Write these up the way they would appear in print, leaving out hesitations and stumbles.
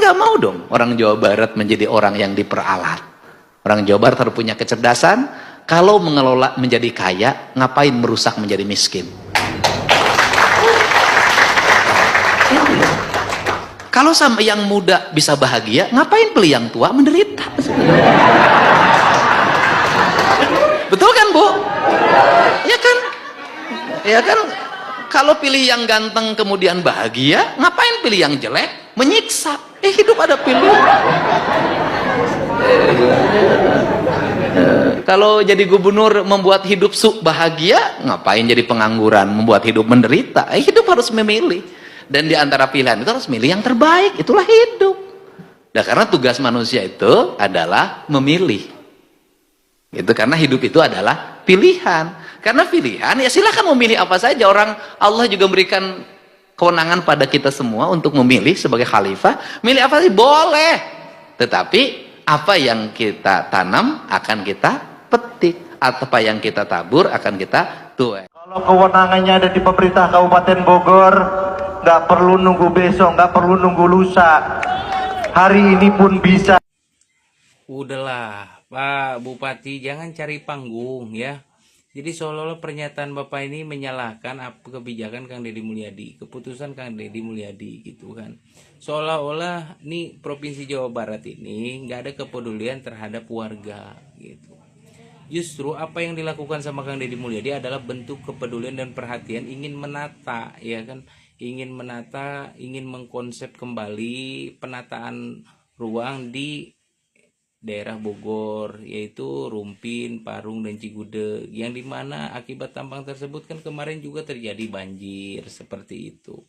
nggak mau dong orang Jawa Barat menjadi orang yang diperalat. Orang Jawa Barat harus punya kecerdasan. Kalau mengelola menjadi kaya, ngapain merusak menjadi miskin? Kalau sama yang muda bisa bahagia, ngapain pilih yang tua menderita? Betul kan, Bu? Ya kan? Ya kan? Kalau pilih yang ganteng kemudian bahagia, ngapain pilih yang jelek? Menyiksa. Hidup ada pilihan. Kalau jadi gubernur membuat hidup bahagia, ngapain jadi pengangguran, membuat hidup menderita? Hidup harus memilih. Dan di antara pilihan itu harus milih yang terbaik. Itulah hidup. Nah, karena tugas manusia itu adalah memilih. Itu karena hidup itu adalah pilihan. Karena pilihan, ya silakan memilih apa saja. Allah juga memberikan kewenangan pada kita semua untuk memilih sebagai khalifah. Milih apa sih? Boleh. Tetapi apa yang kita tanam akan kita petik. Apa yang kita tabur akan kita tuai. Kalau kewenangannya ada di pemerintah Kabupaten Bogor, nggak perlu nunggu besok, nggak perlu nunggu lusa. Hari ini pun bisa. Udahlah, Pak Bupati, jangan cari panggung ya. Jadi seolah-olah pernyataan Bapak ini menyalahkan kebijakan Kang Deddy Mulyadi, keputusan Kang Deddy Mulyadi gitu kan. Seolah-olah nih Provinsi Jawa Barat ini nggak ada kepedulian terhadap warga gitu. Justru apa yang dilakukan sama Kang Deddy Mulyadi adalah bentuk kepedulian dan perhatian, ingin menata ya kan, ingin menata, ingin mengkonsep kembali penataan ruang di daerah Bogor, yaitu Rumpin, Parung, dan Cigudeg, yang dimana akibat tambang tersebut kan kemarin juga terjadi banjir seperti itu.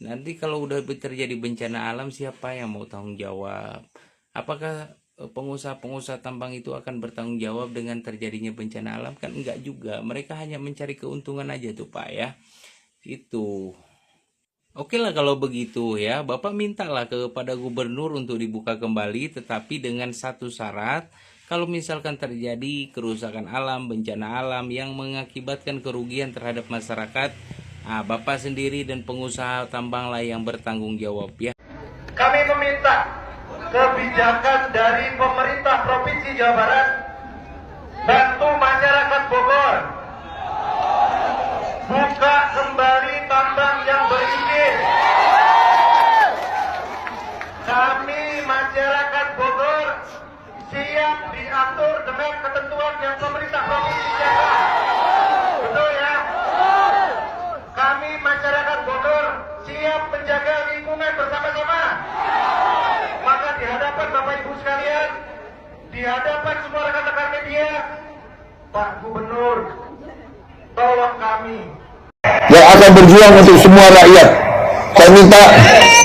Nanti kalau udah terjadi bencana alam, siapa yang mau tanggung jawab? Apakah pengusaha-pengusaha tambang itu akan bertanggung jawab dengan terjadinya bencana alam? Kan enggak juga, mereka hanya mencari keuntungan aja tuh Pak ya. Itu oke lah kalau begitu ya, Bapak mintalah kepada gubernur untuk dibuka kembali, tetapi dengan satu syarat, kalau misalkan terjadi kerusakan alam, bencana alam yang mengakibatkan kerugian terhadap masyarakat, Bapak sendiri dan pengusaha tambang lah yang bertanggung jawab ya. Kami meminta kebijakan dari pemerintah Provinsi Jawa Barat, bantu masyarakat Bogor, buka kembali tambang yang berizin. Kami masyarakat Bogor siap diatur dengan ketentuan yang pemerintah provinsi jaga. Betul ya? Kami masyarakat Bogor siap menjaga lingkungan bersama-sama. Maka di hadapan Bapak Ibu sekalian, di hadapan semua rekan-rekan media, Pak Gubernur, tolong kami yang akan berjuang untuk semua rakyat. Saya minta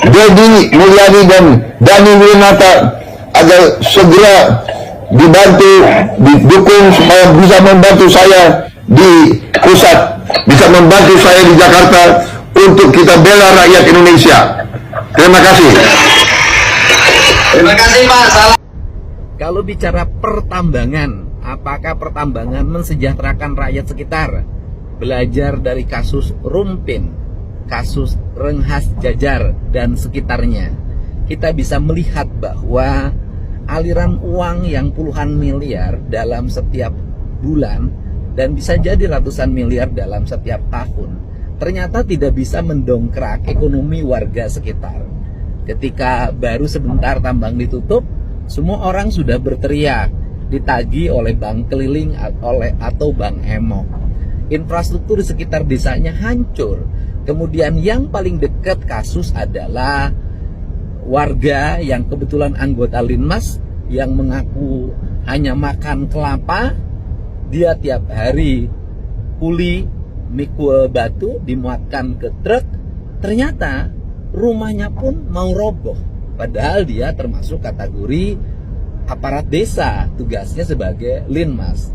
Deddy Mulyadi dan Dhani Winata agar segera dibantu, didukung supaya bisa membantu saya di pusat, bisa membantu saya di Jakarta untuk kita bela rakyat Indonesia. Terima kasih. Terima kasih Pak. Salam. Kalau bicara pertambangan, apakah pertambangan mensejahterakan rakyat sekitar? Belajar dari kasus Rumpin, kasus Renghas Jajar dan sekitarnya, kita bisa melihat bahwa aliran uang yang puluhan miliar dalam setiap bulan dan bisa jadi ratusan miliar dalam setiap tahun ternyata tidak bisa mendongkrak ekonomi warga sekitar. Ketika baru sebentar tambang ditutup, semua orang sudah berteriak, ditagih oleh bank keliling atau bank emok. Infrastruktur di sekitar desanya hancur. Kemudian yang paling dekat kasus adalah warga yang kebetulan anggota Linmas yang mengaku hanya makan kelapa. Dia tiap hari kuli mikul batu dimuatkan ke truk. Ternyata rumahnya pun mau roboh. Padahal dia termasuk kategori aparat desa, tugasnya sebagai Linmas.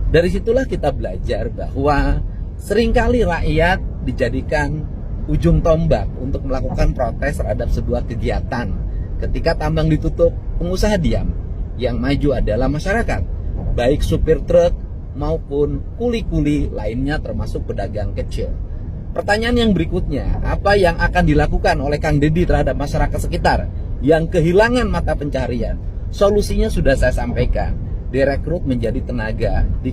Dari situlah kita belajar bahwa seringkali rakyat dijadikan ujung tombak untuk melakukan protes terhadap sebuah kegiatan. Ketika tambang ditutup, pengusaha diam. Yang maju adalah masyarakat, baik supir truk maupun kuli-kuli lainnya termasuk pedagang kecil. Pertanyaan yang berikutnya, apa yang akan dilakukan oleh Kang Deddy terhadap masyarakat sekitar? yang kehilangan mata pencaharian, solusinya sudah saya sampaikan. Direkrut menjadi tenaga di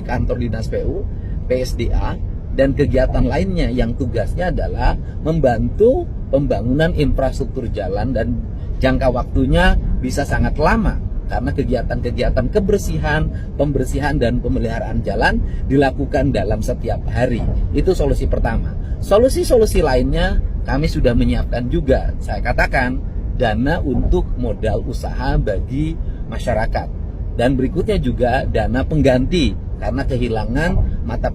kantor dinas PU, PSDA, dan kegiatan lainnya yang tugasnya adalah membantu pembangunan infrastruktur jalan, dan jangka waktunya bisa sangat lama karena kegiatan-kegiatan kebersihan, pembersihan dan pemeliharaan jalan dilakukan dalam setiap hari. Itu solusi pertama. Solusi-solusi lainnya kami sudah menyiapkan juga. Saya katakan dana untuk modal usaha bagi masyarakat. Dan berikutnya juga dana pengganti karena kehilangan mata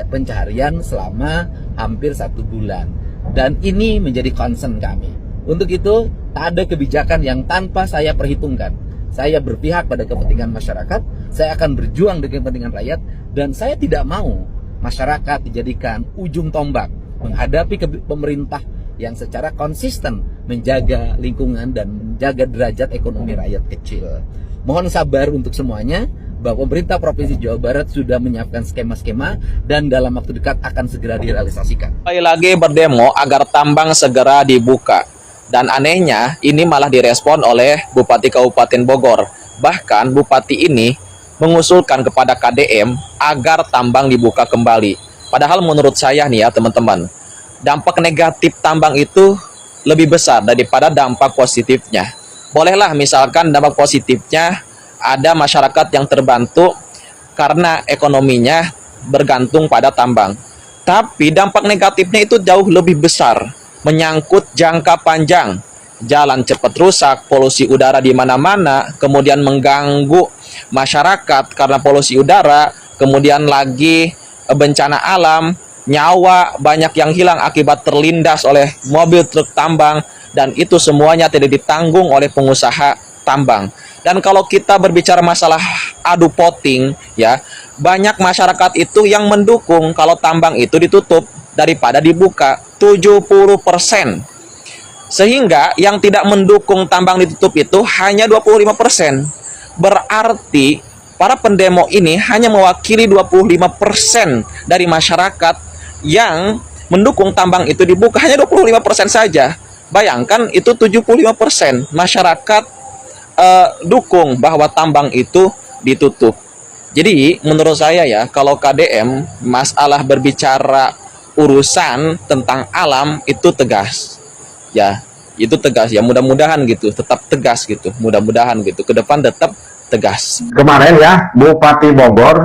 pencaharian selama hampir 1 bulan. Dan ini menjadi concern kami. Untuk itu tak ada kebijakan yang tanpa saya perhitungkan. Saya berpihak pada kepentingan masyarakat, saya akan berjuang dengan kepentingan rakyat, dan saya tidak mau masyarakat dijadikan ujung tombak menghadapi pemerintah yang secara konsisten menjaga lingkungan dan menjaga derajat ekonomi rakyat kecil. Mohon sabar untuk semuanya, bahwa pemerintah Provinsi Jawa Barat sudah menyiapkan skema-skema dan dalam waktu dekat akan segera direalisasikan. Sekali lagi berdemo agar tambang segera dibuka. Dan anehnya, ini malah direspon oleh Bupati Kabupaten Bogor. Bahkan Bupati ini mengusulkan kepada KDM agar tambang dibuka kembali. Padahal menurut saya nih ya teman-teman, dampak negatif tambang itu lebih besar daripada dampak positifnya. Bolehlah misalkan dampak positifnya ada masyarakat yang terbantu karena ekonominya bergantung pada tambang. Tapi dampak negatifnya itu jauh lebih besar. Menyangkut jangka panjang, jalan cepat rusak, polusi udara di mana-mana, kemudian mengganggu masyarakat karena polusi udara, kemudian lagi bencana alam, nyawa banyak yang hilang akibat terlindas oleh mobil truk tambang, dan itu semuanya tidak ditanggung oleh pengusaha tambang. Dan kalau kita berbicara masalah adu poting, ya, banyak masyarakat itu yang mendukung kalau tambang itu ditutup daripada dibuka, 70%. Sehingga yang tidak mendukung tambang ditutup itu hanya 25%. Berarti para pendemo ini hanya mewakili 25% dari masyarakat yang mendukung tambang itu dibuka, hanya 25% saja. Bayangkan itu 75% masyarakat dukung bahwa tambang itu ditutup. Jadi menurut saya ya, kalau KDM masalah berbicara urusan tentang alam itu tegas. Ya, itu tegas ya, mudah-mudahan gitu, tetap tegas gitu. Mudah-mudahan gitu ke depan tetap tegas. Kemarin ya Bupati Bogor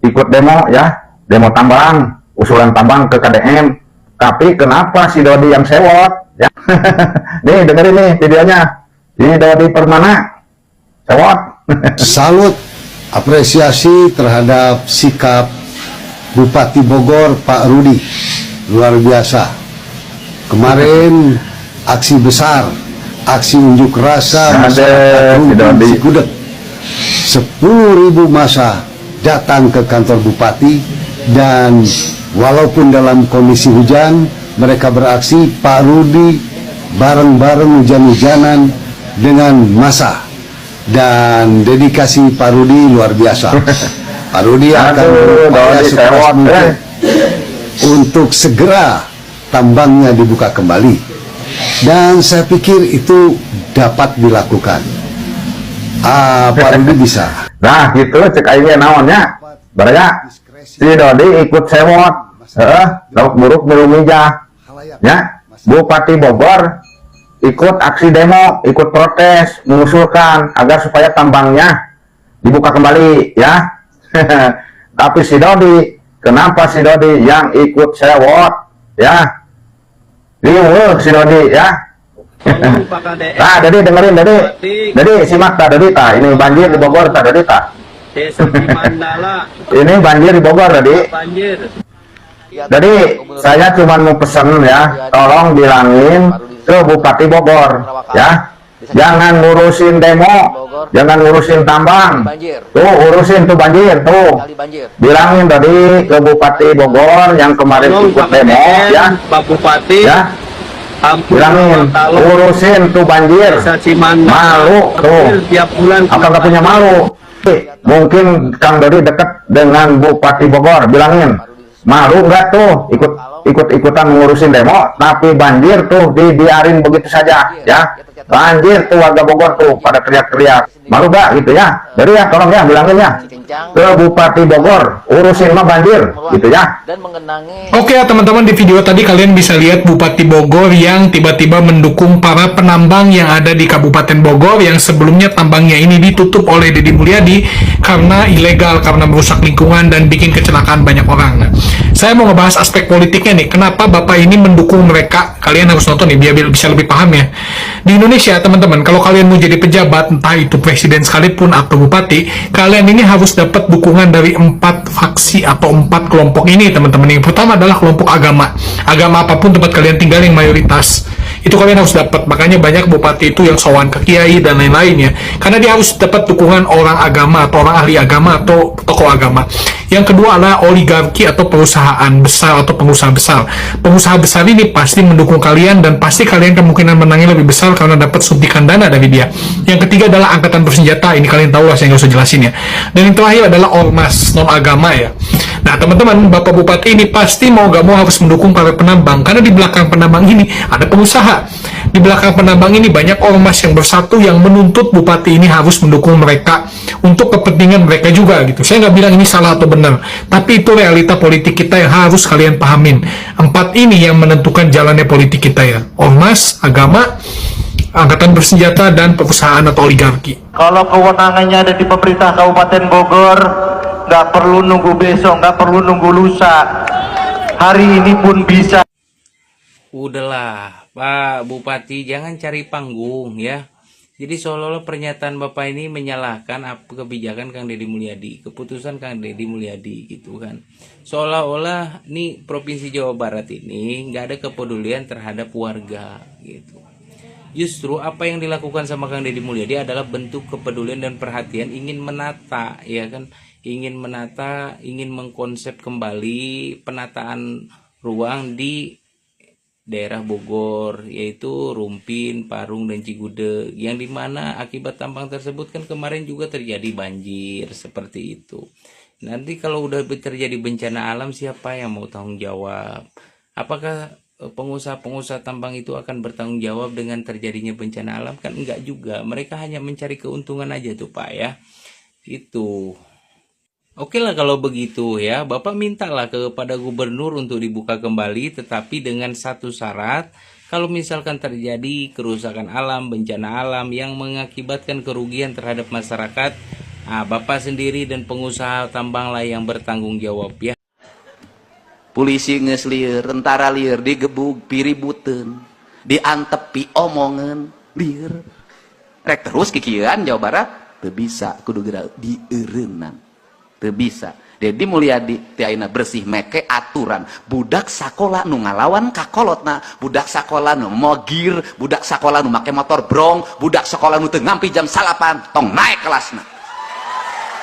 ikut demo ya, demo tambang, usulan tambang ke KDM. Tapi kenapa si Dodi yang sewot ya? Nih dengerin nih videonya. Ini Dodi Permana sewot. Salut, apresiasi terhadap sikap Bupati Bogor Pak Rudi, luar biasa. Kemarin aksi besar, aksi unjuk rasa masyarakat Rumpin Sikudek. 10.000 massa datang ke kantor Bupati, dan walaupun dalam kondisi hujan, mereka beraksi. Pak Rudi bareng-bareng hujan-hujanan dengan massa, dan dedikasi Pak Rudi luar biasa. Pak Rudi akan berupaya sekeras mungkin untuk segera tambangnya dibuka kembali, dan saya pikir itu dapat dilakukan. Pak Rudi bisa. Nah gitu cek aingnya naonnya baraya si Dodi ikut sewot lauk buruk belum mijah ya. Bupati Bogor ikut aksi demo, ikut protes, mengusulkan agar supaya tambangnya dibuka kembali ya. Tapi si Dodi, kenapa si Dodi yang ikut sewot ya? Riuh si Dodi ya. Nah, Dodi dengerin Dodi simak tak Dodi tak. Ini banjir di Bogor tak Dodi tak. Ini banjir di Bogor Dodi. Jadi saya cuma mau pesen ya, tolong bilangin ke Bupati Bogor ya, jangan ngurusin demo, jangan ngurusin tambang, tuh urusin tuh banjir tuh. Bilangin tadi ke Bupati Bogor yang kemarin ikut demo ya, Pak Bupati ya, bilangin urusin tuh banjir. Malu tuh, apa nggak punya malu? Mungkin Kang Dodi dekat dengan Bupati Bogor, bilangin malu nggak tuh ikut-ikutan ngurusin demo, tapi banjir tuh dibiarin begitu saja ya. banjir tuh warga Bogor tuh pada teriak-teriak. Malu gak gitu ya? Jadi ya tolong ya bilangin ya ke Bupati Bogor, urusin mah banjir gitu ya. Oke ya teman-teman, di video tadi kalian bisa lihat Bupati Bogor yang tiba-tiba mendukung para penambang yang ada di Kabupaten Bogor yang sebelumnya tambangnya ini ditutup oleh Deddy Mulyadi karena ilegal, karena merusak lingkungan dan bikin kecelakaan banyak orang. Nah, saya mau ngebahas aspek politiknya nih, kenapa Bapak ini mendukung mereka. Kalian harus nonton nih biar bisa lebih paham ya. Di Indonesia teman-teman, kalau kalian mau jadi pejabat, entah itu presiden sekalipun atau bupati, kalian ini harus dapat dukungan dari 4 faksi atau 4 kelompok ini teman-teman. Yang pertama adalah kelompok agama. Agama apapun tempat kalian tinggal yang mayoritas, itu kalian harus dapat. Makanya banyak bupati itu yang sowan ke kiai dan lain-lainnya, karena dia harus dapat dukungan orang agama atau orang ahli agama atau tokoh agama. Yang kedua adalah oligarki atau perusahaan besar atau pengusaha besar. Pengusaha besar ini pasti mendukung kalian dan pasti kalian kemungkinan menangnya lebih besar karena dapat suntikan dana dari dia. Yang ketiga adalah angkatan bersenjata. Ini kalian tahu lah, saya nggak usah jelasin ya. Dan yang terakhir adalah ormas non agama ya. Nah teman-teman, Bapak Bupati ini pasti mau gak mau harus mendukung para penambang, karena di belakang penambang ini ada pengusaha. Di belakang penambang ini banyak ormas yang bersatu yang menuntut Bupati ini harus mendukung mereka untuk kepentingan mereka juga gitu. Saya nggak bilang ini salah atau benar, tapi itu realita politik kita yang harus kalian pahamin. 4 ini yang menentukan jalannya politik kita ya. Ormas, agama, angkatan bersenjata, dan perusahaan atau oligarki. Kalau kewenangannya ada di pemerintah Kabupaten Bogor, nggak perlu nunggu besok, nggak perlu nunggu lusa. Hari ini pun bisa. Udahlah Pak Bupati, jangan cari panggung ya. Jadi seolah-olah pernyataan Bapak ini menyalahkan kebijakan Kang Deddy Mulyadi, keputusan Kang Deddy Mulyadi gitu kan. Seolah-olah nih Provinsi Jawa Barat ini nggak ada kepedulian terhadap warga gitu. Justru apa yang dilakukan sama Kang Deddy Mulyadi adalah bentuk kepedulian dan perhatian, ingin menata ya kan, ingin menata, ingin mengkonsep kembali penataan ruang di daerah Bogor, yaitu Rumpin, Parung, dan Cigudeg, yang dimana akibat tambang tersebut kan kemarin juga terjadi banjir seperti itu. Nanti kalau udah terjadi bencana alam, siapa yang mau tanggung jawab? Apakah pengusaha-pengusaha tambang itu akan bertanggung jawab dengan terjadinya bencana alam? Kan enggak juga, mereka hanya mencari keuntungan aja tuh Pak ya. Itu oke lah kalau begitu ya, Bapak mintalah kepada gubernur untuk dibuka kembali, tetapi dengan satu syarat, kalau misalkan terjadi kerusakan alam, bencana alam yang mengakibatkan kerugian terhadap masyarakat, Bapak sendiri dan pengusaha tambang lah yang bertanggung jawab ya. Polisi geus lieur, tentara lieur, digebug, piributeun, diantepi omongan lieur. Rek terus kikieuan Jawa Barat teu bisa, kudu geura dieureunnan. Teu bisa. Deddy Mulyadi teh ayeuna bersih make aturan. Budak sakola nu ngalawan kakolotna, budak sakola nu mogir, budak sakola nu make motor brong, budak sekolah nu teu ngampi jam 8 tong naik kelasna.